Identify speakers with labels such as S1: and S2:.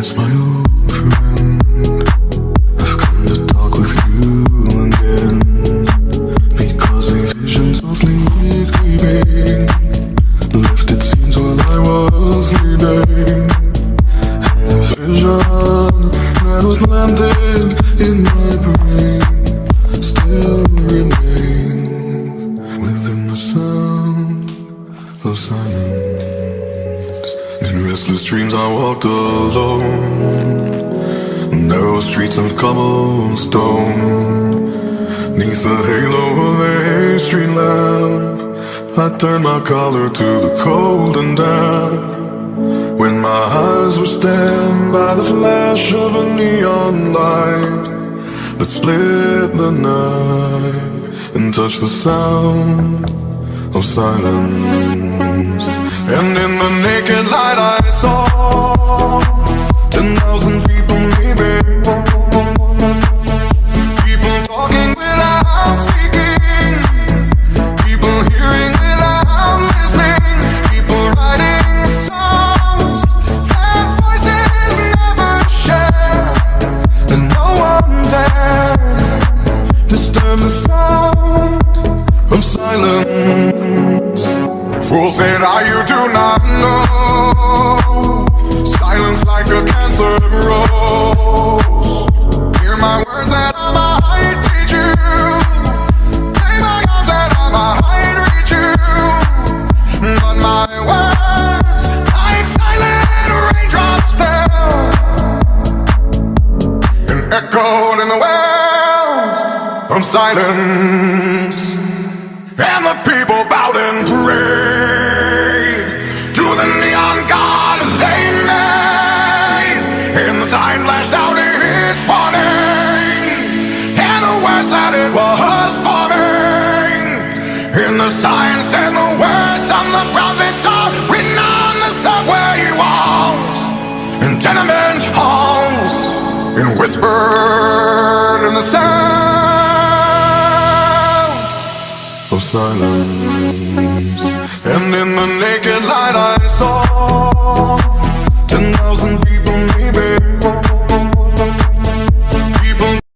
S1: miss my old friend. I've come to talk with you again, because a vision softly creeping lifted scenes while I was sleeping. And the vision that was planted in my brain still remains within the sound of silence. In restless dreams I walked alone, narrow streets of cobblestone. Neath the halo of a street lamp, I turned my collar to the cold and damp. When my eyes were stabbed by the flash of a neon light that split the night and touched the sound of silence. And in the naked light I saw 10,000 people maybe, people talking without speaking, people hearing without listening, people writing songs that voices never share, and no one dared disturb the sound of silence. Fools say now you do not know, silence like a cancer grows. Hear my words that I might teach you, play my arms that I might reach you, but my words like silent raindrops fell and echoed in the wells of silence. And the people bowed and prayed to the neon god they made, and the sign flashed out its warning, and the words that it was forming. And the sign said the words of the prophets are written on the subway walls and tenement halls, and whispered in the sound of silence. And in the naked light I saw 10,000 people maybe,